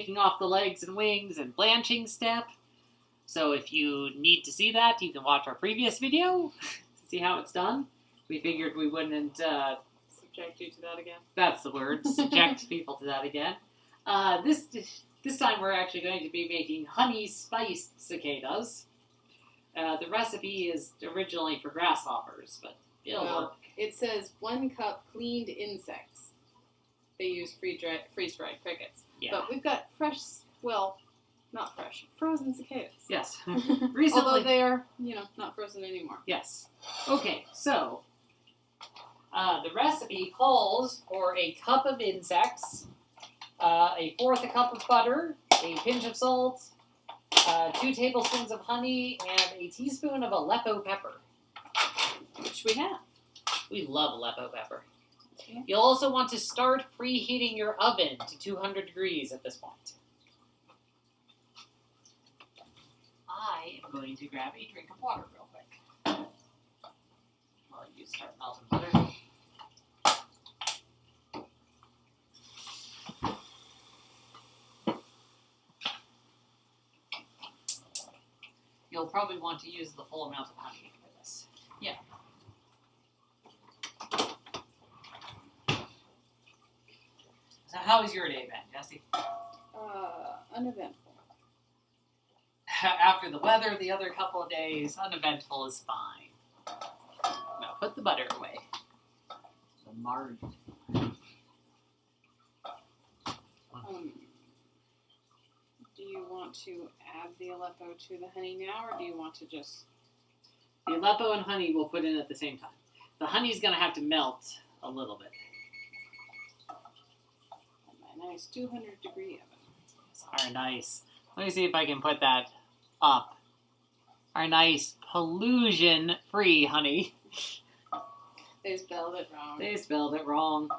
taking off the legs and wings and blanching step. So if you need to see that, you can watch our previous video to see how it's done. We figured we wouldn't... subject you to that again. That's the word. Subject people to that again. This time we're actually going to be making honey-spiced cicadas. The recipe is originally for grasshoppers, but it'll work. It says 1 cup cleaned insects. They use freeze-dried crickets. Yeah. But we've got fresh, well, not fresh, frozen cicadas. Yes. Recently, although they are, not frozen anymore. Yes. Okay, so the recipe calls for a cup of insects, a fourth a cup of butter, a pinch of salt, 2 tablespoons of honey, and a teaspoon of Aleppo pepper. Which we have. We love Aleppo pepper. Okay. You'll also want to start preheating your oven to 200 degrees at this point. I am going to grab a drink of water real quick. While you start melting butter. You'll probably want to use the full amount of honey for this. Yeah. So how has your day been, Jesse? Uneventful. After the weather the other couple of days, uneventful is fine. Now put the butter away. The margarine. Do you want to add the Aleppo to the honey now, or do you want to just... The Aleppo and honey we'll put in at the same time. The honey's going to have to melt a little bit. My nice 200-degree oven. Our nice... Let me see if I can put that up. Our nice pollution-free honey. They spelled it wrong. They spelled it wrong.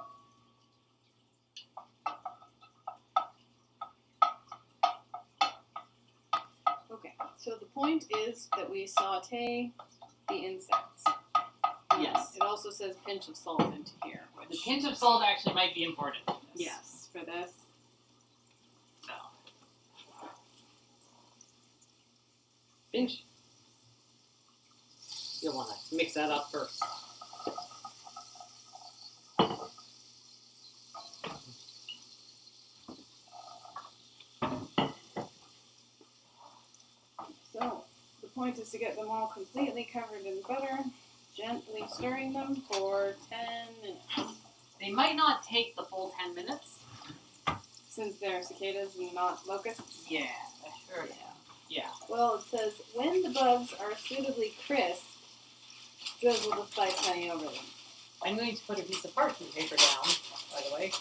Okay, so the point is that we saute the insects. Yes. It also says pinch of salt into here. Which, The pinch of salt actually might be important in this. yes, for this. No. Pinch. You'll want to mix that up first. So, the point is to get them all completely covered in butter, gently stirring them for 10 minutes. They might not take the full 10 minutes. Since they're cicadas and not locusts. Yeah, sure. Yeah. Well, it says, when the bugs are suitably crisp, drizzle the spiced honey over them. I'm going to put a piece of parchment paper down, by the way.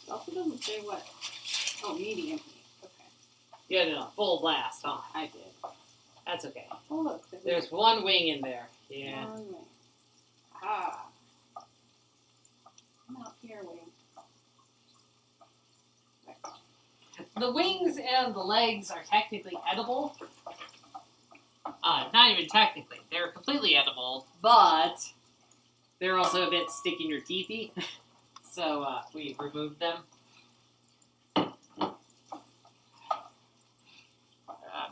It also doesn't say what. Oh, medium heat. Okay. Yeah, no, full blast, huh? I did. That's okay. Oh, look. There's one wing in there. Yeah. One wing. Ah. Come out here, wing. The wings and the legs are technically edible. Not even technically. They're completely edible, but they're also a bit stick in your teethy. So we removed them.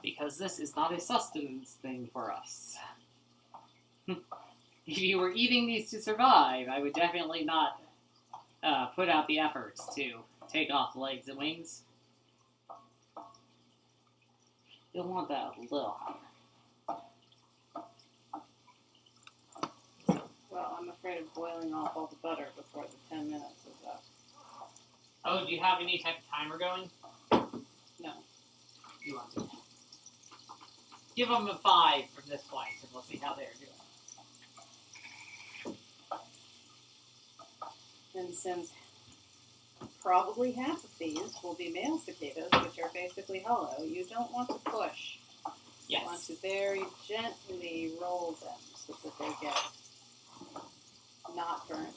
Because this is not a sustenance thing for us. If you were eating these to survive, I would definitely not put out the efforts to take off the legs and wings. You'll want that a little higher. Well, I'm afraid of boiling off all the butter before the 10 minutes is up. Oh, do you have any type of timer going? No. You want to? Give them a 5 from this point, and we'll see how they're doing. And since probably half of these will be male cicadas, which are basically hollow, you don't want to push. Yes. You want to very gently roll them so that they get not burnt.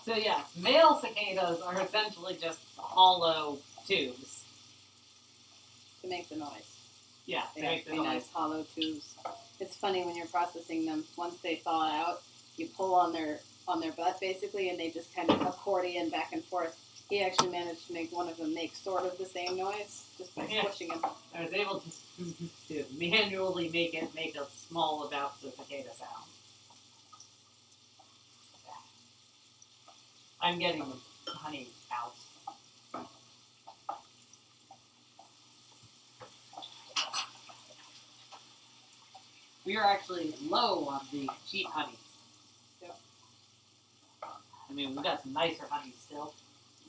So yeah, male cicadas are essentially just hollow tubes. To make the noise. Yeah, They to have make to the be noise. nice hollow tubes. It's funny when you're processing them. Once they thaw out, you pull on their butt basically, and they just kind of accordion back and forth. He actually managed to make one of them make sort of the same noise just by squishing him. I was able to manually make it make a small amount of cicada sound. I'm getting the honey out. We are actually low on the cheap honey. Yep. I mean, we've got some nicer honey still.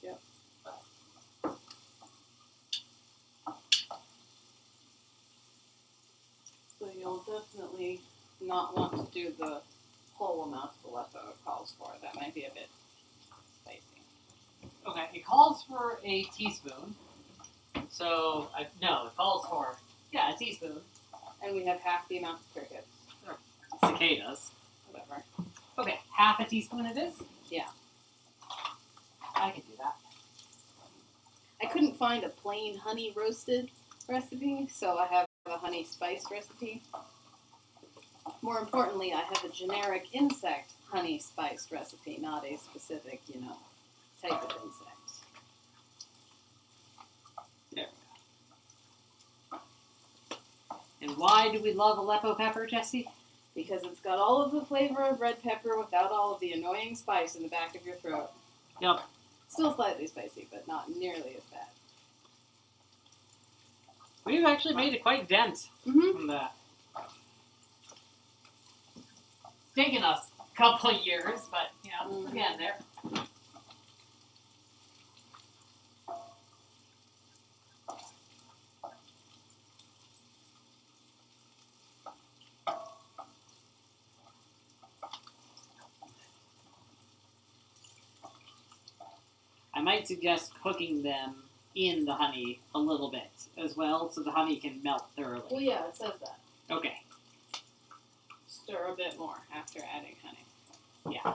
Yep. So you'll definitely not want to do the whole amount of Aleppo it calls for. That might be a bit spicy. Okay, it calls for a teaspoon. So, no, it calls for, a teaspoon. And we have half the amount of crickets. Cicadas. Whatever. Okay, half a teaspoon it is? Yeah. I can do that. I couldn't find a plain honey roasted recipe, so I have a honey spiced recipe. More importantly, I have a generic insect honey spiced recipe, not a specific, type of insect. There we go. And why do we love Aleppo pepper, Jesse? Because it's got all of the flavor of red pepper without all of the annoying spice in the back of your throat. Yep. Still slightly spicy, but not nearly as bad. We've actually made it quite dense from that. It's taken us a couple of years, but, we're getting there. I might suggest cooking them in the honey a little bit as well, so the honey can melt thoroughly. Well, yeah, it says that. Okay. Stir a bit more after adding honey. Yeah.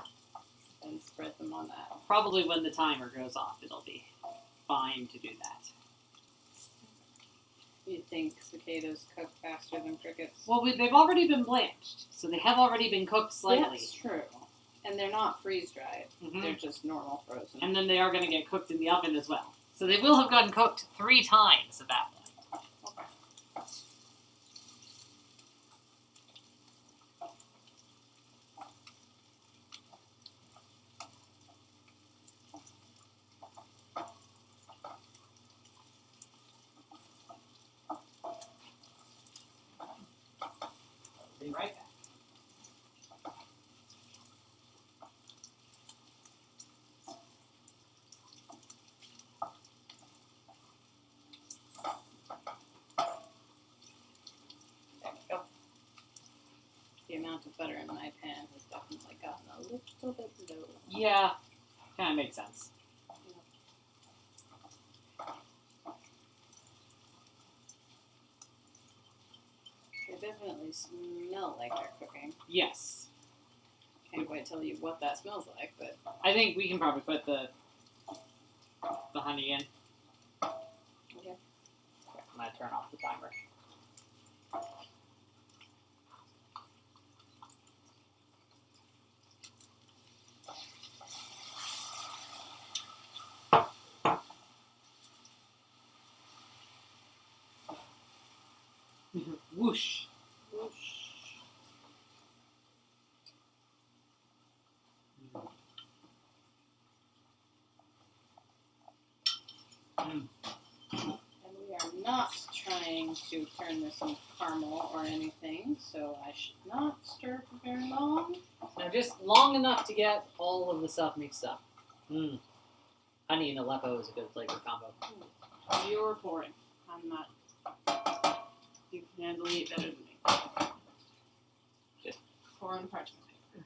And spread them on that. Probably when the timer goes off, it'll be fine to do that. You'd think cicadas cook faster than crickets. Well, they've already been blanched, so they have already been cooked slightly. That's true. And they're not freeze-dried. Mm-hmm. They're just normal frozen. And then they are going to get cooked in the oven as well. So they will have gotten cooked 3 times at that point. Okay. Be right back. The amount of butter in my pan has definitely gotten a little bit low. Yeah, kind of makes sense. They definitely smell like they're cooking. Yes. Can't quite tell you what that smells like, but I think we can probably put the honey in. okay. I'm going to turn off the timer. Whoosh. Whoosh. Mm. And we are not trying to turn this into caramel or anything, so I should not stir for very long. Now, just long enough to get all of the stuff mixed up. Mm. Honey and Aleppo is a good flavor combo. You're pouring. I'm not. You can handle it better than me. Just pour on parchment paper.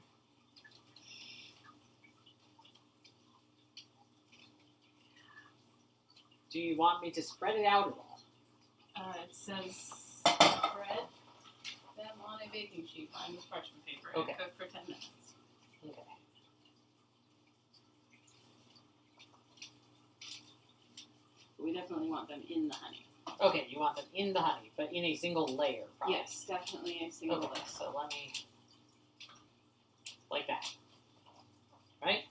Do you want me to spread it out at all? It says spread them on a baking sheet lined with parchment paper Okay. and cook for 10 minutes. Okay. We definitely want them in the honey. Okay, you want them in the honey, but in a single layer, probably. Yes, definitely a single Okay, layer. so let me... like that. Right?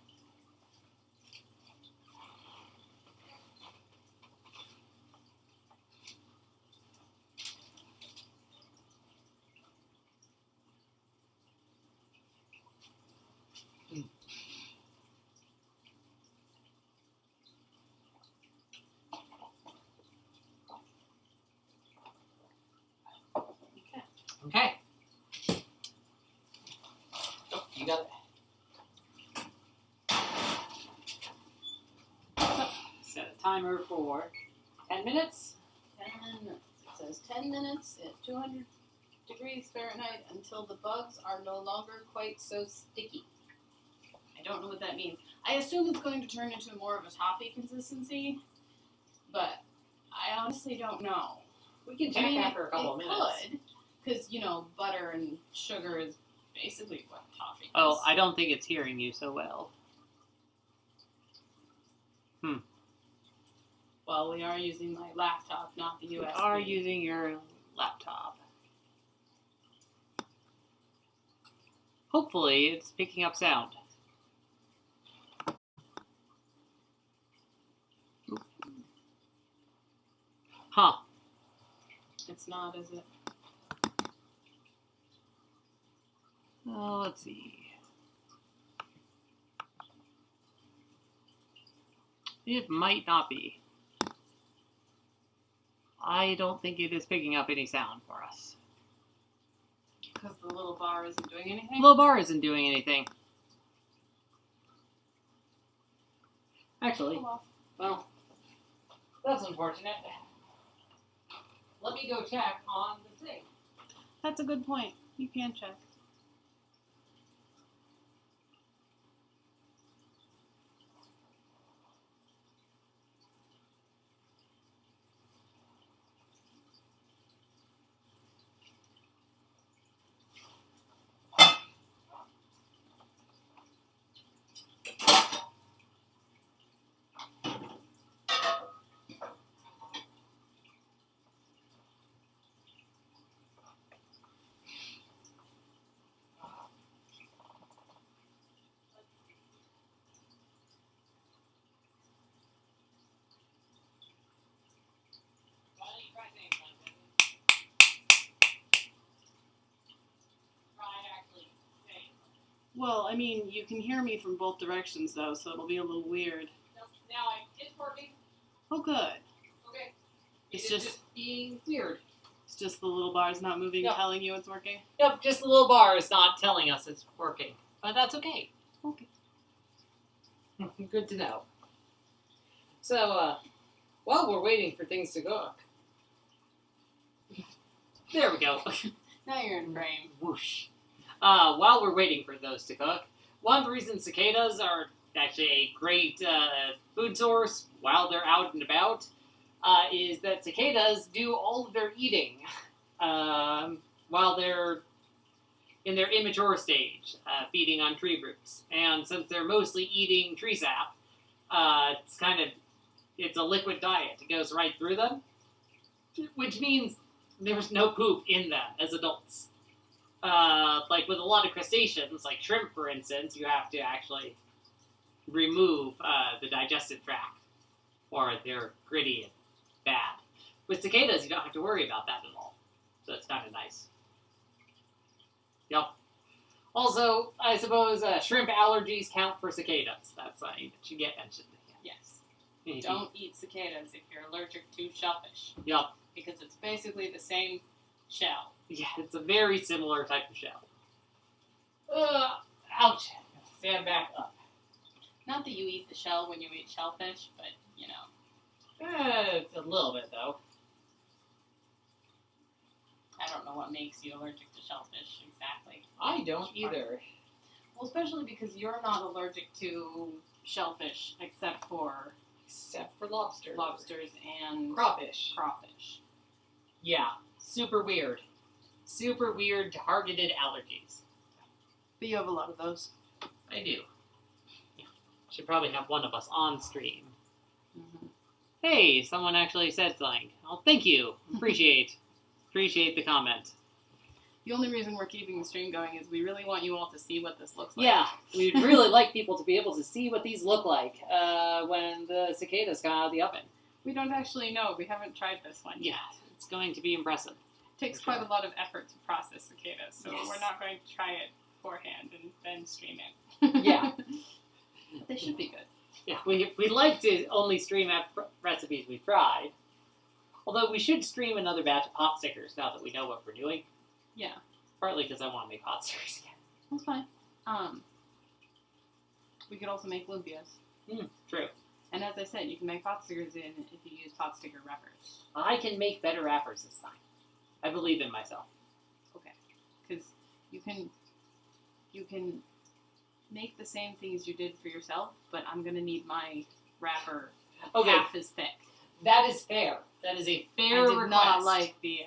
Okay. Oh, you got it. Set a timer for 10 minutes. 10 minutes. It says 10 minutes at 200 degrees Fahrenheit until the bugs are no longer quite so sticky. I don't know what that means. I assume it's going to turn into more of a toffee consistency, but I honestly don't know. We can check after a couple of minutes. It could, because, you know, butter and sugar is basically what toffee is. Oh, I don't think it's hearing you so well. Well, we are using my laptop, not the USB. We are using your laptop. Hopefully, it's picking up sound. Huh. It's not, is it? Let's see. It might not be. I don't think it is picking up any sound for us. Because the little bar isn't doing anything? Little bar isn't doing anything. Actually, well, that's unfortunate. Let me go check on the thing. That's a good point. You can check. Well, I mean, you can hear me from both directions, though, so it'll be a little weird. Now it's working. Oh, good. Okay. It's It's just being weird. It's just the little bar's not moving, Yep. telling you it's working. Yep, just the little bar is not telling us it's working. But that's okay. Okay. Good to know. So, while we're waiting for things to cook. There we go. Now you're in frame. Whoosh. While we're waiting for those to cook, one of the reasons cicadas are actually a great food source while they're out and about is that cicadas do all of their eating while they're in their immature stage, feeding on tree roots. And since they're mostly eating tree sap, it's a liquid diet. It goes right through them, which means there's no poop in them as adults. Like with a lot of crustaceans, like shrimp, for instance, you have to actually remove the digestive tract, or they're gritty and bad. With cicadas, you don't have to worry about that at all, so it's kind of nice. Yep. Also, I suppose shrimp allergies count for cicadas. That's that should get mentioned. Yes. Don't eat cicadas if you're allergic to shellfish. Yep. Because it's basically the same shell. Yeah, it's a very similar type of shell. Ouch. Stand back up. Not that you eat the shell when you eat shellfish, but, you know. It's a little bit, though. I don't know what makes you allergic to shellfish exactly. I don't either. Well, especially because you're not allergic to shellfish except for lobsters. Lobsters and Crawfish. Crawfish. Yeah, super weird. Super weird targeted allergies. But you have a lot of those. I do. Yeah. Should probably have one of us on stream. Mm-hmm. Hey, someone actually said something. Well, thank you. Appreciate the comment. The only reason we're keeping the stream going is we really want you all to see what this looks like. Yeah, we'd really like people to be able to see what these look like when the cicadas come out of the oven. We don't actually know. We haven't tried this one yet. Yeah, it's going to be impressive. It takes quite a lot of effort to process cicadas, so Yes. we're not going to try it beforehand and then stream it. Yeah. They should be good. Yeah, we like to only stream recipes we've tried. Although we should stream another batch of pot stickers now that we know what we're doing. Yeah. Partly because I want to make pot stickers again. That's fine. We could also make lumpias. True. And as I said, you can make pot stickers if you use pot sticker wrappers. I can make better wrappers this time. I believe in myself. Okay. Because you can make the same things you did for yourself, but I'm going to need my wrapper half as thick. That is fair. That is a fair request. I did not like the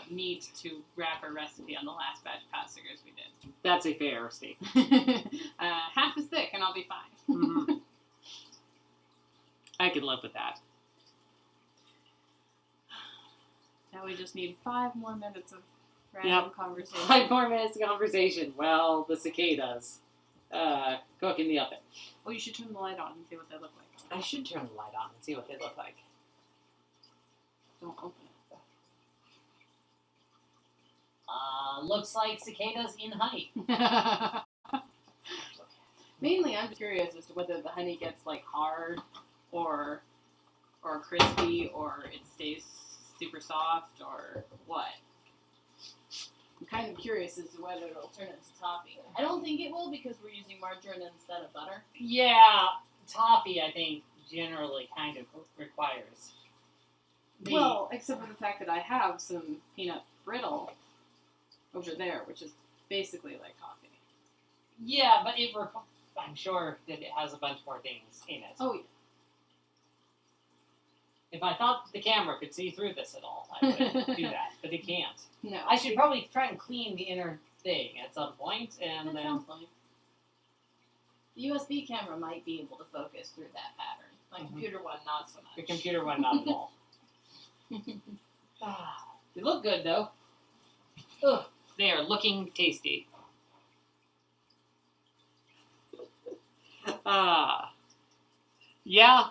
meat to wrapper recipe on the last batch of pot stickers we did. That's a fair statement. Half as thick and I'll be fine. Mm-hmm. I can live with that. Now we just need 5 more minutes of random conversation. 5 more minutes of conversation. Well, the cicadas cook in the oven. Oh, you should turn the light on and see what they look like. I should turn the light on and see what they look like. Don't open it. Looks like cicadas in honey. Mainly, I'm curious as to whether the honey gets like hard or crispy, or it stays super soft, or what. I'm kind of curious as to whether it'll turn into toffee. I don't think it will because we're using margarine instead of butter. Yeah, toffee, I think, generally kind of requires. Well, except for the fact that I have some peanut brittle over there, which is basically like coffee. Yeah, but I'm sure that it has a bunch more things in it. Oh, yeah. If I thought the camera could see through this at all, I would do that, but it can't. No. I should probably try and clean the inner thing at some point, and then... The USB camera might be able to focus through that pattern. My computer one, not so much. The computer one, not at all. They look good, though. Ugh, they are looking tasty. Yeah.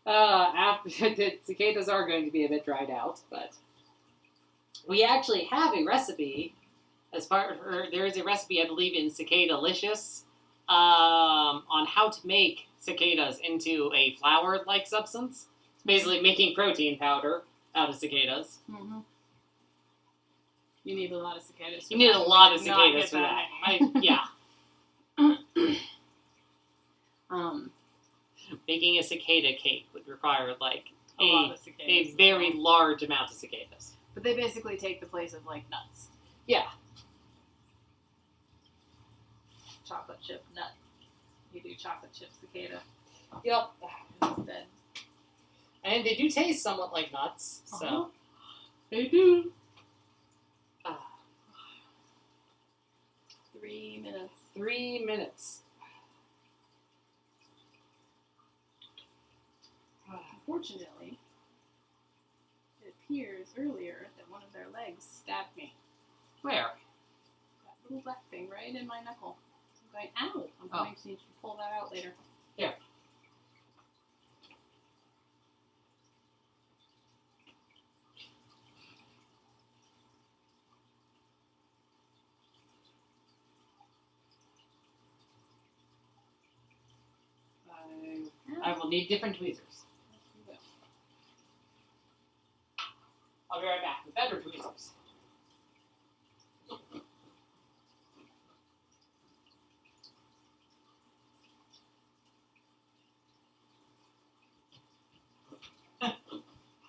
After the cicadas are going to be a bit dried out, but we actually have a recipe there is a recipe, I believe, in Cicadalicious, on how to make cicadas into a flour-like substance. It's basically making protein powder out of cicadas. Mm-hmm. You need a lot of cicadas. You need a lot of cicadas for that. Yeah. Making a cicada cake would require like a lot of cicadas, a very large amount of cicadas. But they basically take the place of like nuts. Yeah. Chocolate chip nut. You do chocolate chip cicada. Yep. Instead. And they do taste somewhat like nuts, so. Uh-huh. They do. 3 minutes. 3 minutes. Unfortunately, it appears earlier that one of their legs stabbed me. Where? That little black thing right in my knuckle. I'm going, ow! I'm going to need to pull that out later. Here. I will need different tweezers. I'll be right back with better tweezers.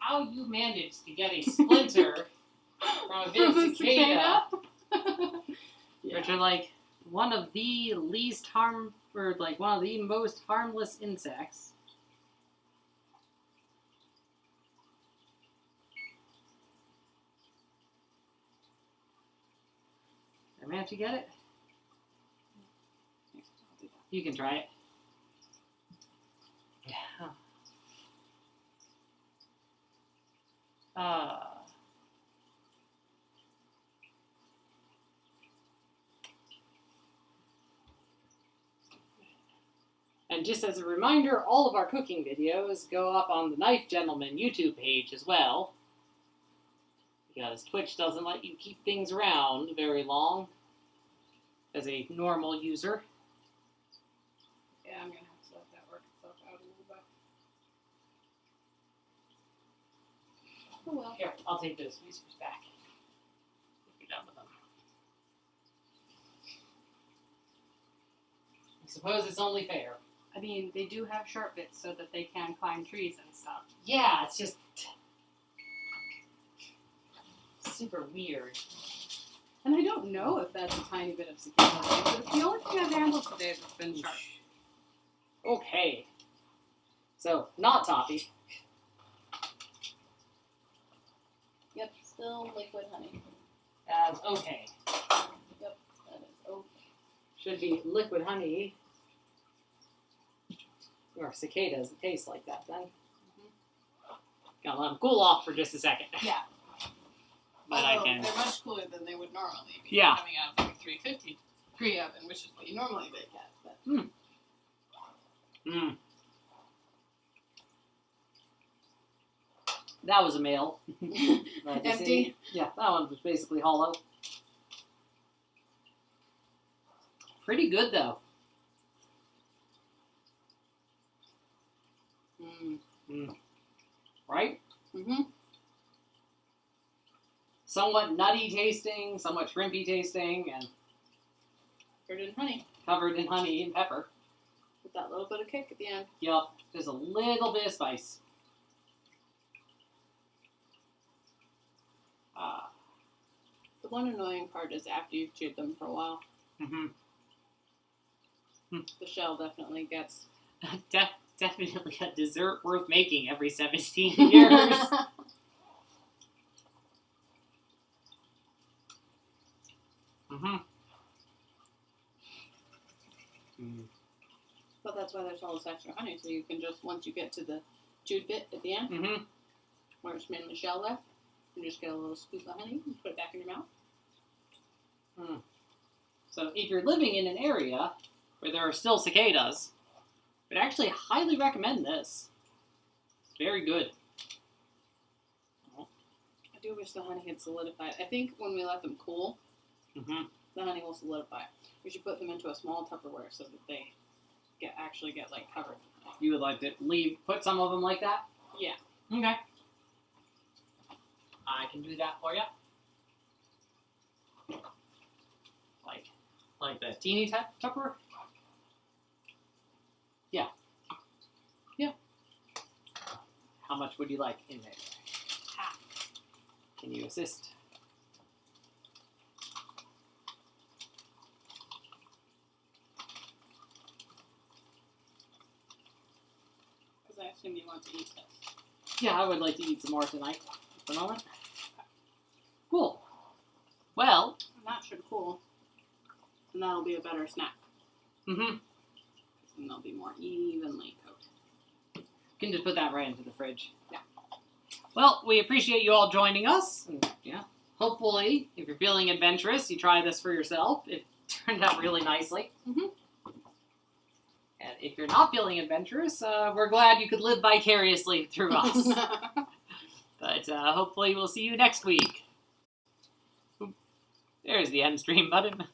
How you managed to get a splinter from a big cicada, which are like one of the least one of the most harmless insects. Did I manage to get it? You can try it. Yeah. And just as a reminder, all of our cooking videos go up on the Knife Gentleman YouTube page as well. Because Twitch doesn't let you keep things around very long as a normal user. Yeah, I'm gonna have to let that work itself out a little bit. Oh well. Here, I'll take those tweezers back. If you're done with them. I suppose it's only fair. I mean, they do have sharp bits so that they can climb trees and stuff. Yeah, it's just super weird. And I don't know if that's a tiny bit of cicada, but it's the only thing I've handled today that's been sharp. Okay. So, not toffee. Yep, still liquid honey. As okay. Yep, that is okay. Should be liquid honey. Or cicadas that taste like that then. Gotta let them cool off for just a second. Yeah. But I can. They're much cooler than they would normally be. Yeah. Coming out of like a 350 degree oven, which is what you normally bake at. But. That was a male. Empty? Yeah, that one was basically hollow. Pretty good though. Right? Mm-hmm. Somewhat nutty tasting, somewhat shrimpy tasting, and Covered in honey. covered in honey and pepper. With that little bit of kick at the end. Yup, just a little bit of spice. The one annoying part is after you've chewed them for a while, the shell definitely gets... Definitely a dessert worth making every 17 years. But that's why there's all this extra honey, so you can just, once you get to the chewed bit at the end, where it's mainly shell left, you just get a little scoop of honey and put it back in your mouth. So if you're living in an area where there are still cicadas, I would actually highly recommend this. It's very good. I do wish the honey had solidified. I think when we let them cool, the honey will solidify. We should put them into a small Tupperware so that they actually get like covered. You would like to put some of them like that? Yeah. Okay. I can do that for you. Like the teeny Tupperware? Yeah. Yeah. How much would you like in there? Half. Can you assist? Because I assume you want to eat this. Yeah, I would like to eat some more tonight. For the moment. Cool. Well. And that should cool. And that'll be a better snack. And they'll be more evenly coated. You can just put that right into the fridge. Yeah. Well, we appreciate you all joining us. And, yeah. Hopefully, if you're feeling adventurous, you try this for yourself. It turned out really nicely. And if you're not feeling adventurous, we're glad you could live vicariously through us. But hopefully we'll see you next week. There's the end stream button.